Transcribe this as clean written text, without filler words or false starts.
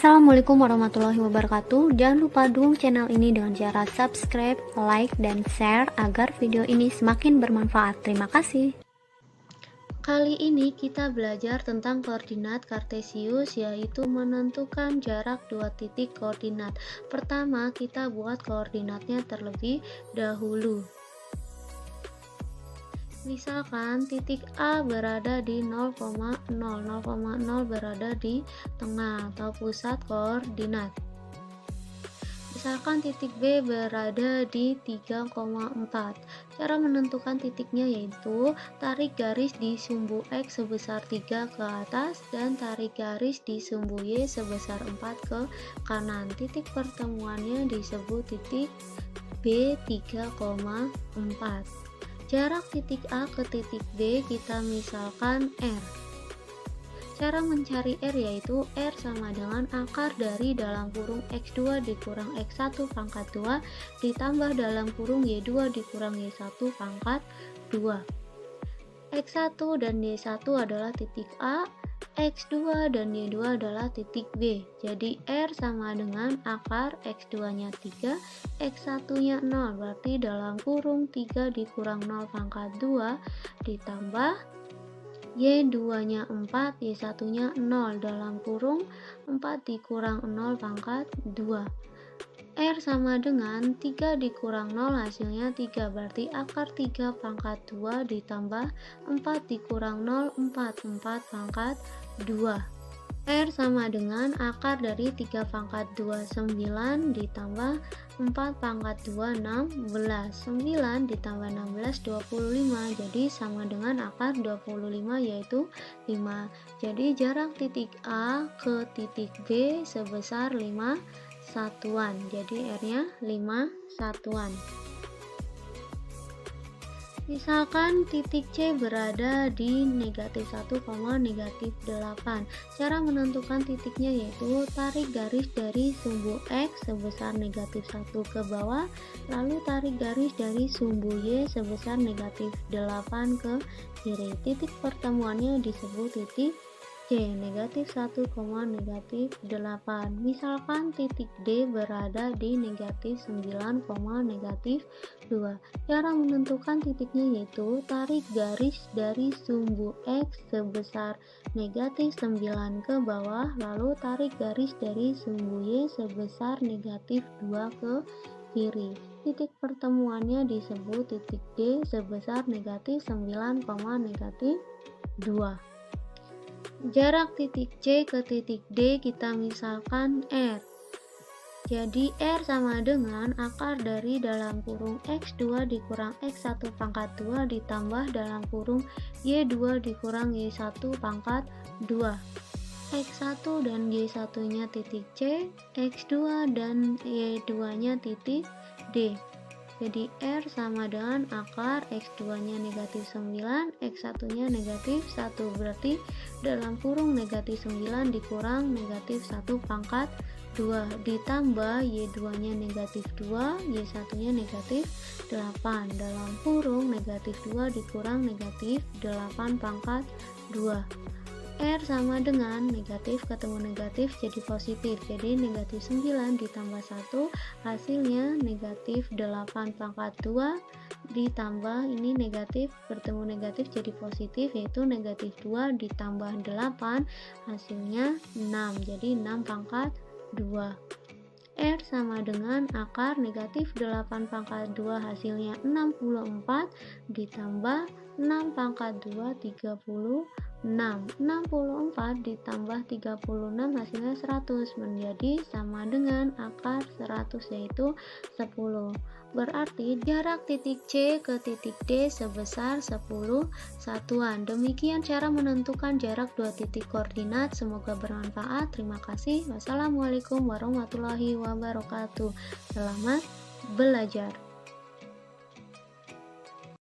Assalamualaikum warahmatullahi wabarakatuh. Jangan lupa dukung channel ini dengan cara subscribe, like, dan share agar video ini semakin bermanfaat. Terima kasih. Kali ini kita belajar tentang koordinat kartesius, yaitu menentukan jarak dua titik koordinat. Pertama, kita buat koordinatnya terlebih dahulu. Misalkan titik A berada di 0,0 berada di tengah atau pusat koordinat. Misalkan titik B berada di 3,4. Cara menentukan titiknya yaitu tarik garis di sumbu X sebesar 3 ke atas dan tarik garis di sumbu Y sebesar 4 ke kanan. Titik pertemuannya disebut titik B 3,4. Jarak titik A ke titik B kita misalkan R. Cara mencari R yaitu R sama dengan akar dari dalam kurung X2 dikurang X1 pangkat 2 ditambah dalam kurung Y2 dikurang Y1 pangkat 2. X1 dan Y1 adalah titik A, X2 dan Y2 adalah titik B. Jadi R sama dengan akar X2 nya 3, X1 nya 0, berarti dalam kurung 3 dikurang 0 pangkat 2 ditambah Y2 nya 4, Y1 nya 0, dalam kurung 4 dikurang 0 pangkat 2. R sama dengan 3 dikurang 0 hasilnya 3, berarti akar 3 pangkat 2 ditambah 4 dikurang 0, 4 pangkat 2. R sama dengan akar dari 3 pangkat 2 9 ditambah 4 pangkat 2 16. 9 ditambah 16 25, jadi sama dengan akar 25 yaitu 5. Jadi jarak titik A ke titik B sebesar 5 satuan. Jadi R nya 5 satuan. Misalkan titik C berada di negatif 1, negatif 8. Cara menentukan titiknya yaitu tarik garis dari sumbu X sebesar negatif 1 ke bawah, lalu tarik garis dari sumbu Y sebesar negatif 8 ke kiri. Titik pertemuannya disebut titik C, negatif 1, negatif 8. Misalkan titik D berada di negatif 9, negatif 2. Cara menentukan titiknya yaitu tarik garis dari sumbu X sebesar negatif 9 ke bawah, lalu tarik garis dari sumbu Y sebesar negatif 2 ke kiri. Titik pertemuannya disebut titik D sebesar negatif 9, negatif 2. Jarak titik C ke titik D kita misalkan R. Jadi R sama dengan akar dari dalam kurung X2 dikurang X1 pangkat 2 ditambah dalam kurung Y2 dikurang Y1 pangkat 2. X1 dan Y1 nya titik C, X2 dan Y2 nya titik D. Jadi R sama dengan akar X2 nya negatif 9, X1 nya negatif 1, berarti dalam kurung negatif 9 dikurang negatif 1 pangkat 2 ditambah Y2 nya negatif 2, Y1 nya negatif 8, dalam kurung negatif 2 dikurang negatif 8 pangkat 2. R sama dengan negatif ketemu negatif jadi positif, jadi negatif 9 ditambah 1 hasilnya negatif 8 pangkat 2 ditambah ini negatif bertemu negatif jadi positif, yaitu negatif 2 ditambah 8 hasilnya 6, jadi 6 pangkat 2. R sama dengan akar negatif 8 pangkat 2 hasilnya 64 ditambah 6 pangkat 2 36. 64 ditambah 36 hasilnya 100, menjadi sama dengan akar 100 yaitu 10. Berarti jarak titik C ke titik D sebesar 10 satuan. Demikian cara menentukan jarak dua titik koordinat. Semoga bermanfaat. Terima kasih. Wassalamualaikum warahmatullahi wabarakatuh. Selamat belajar.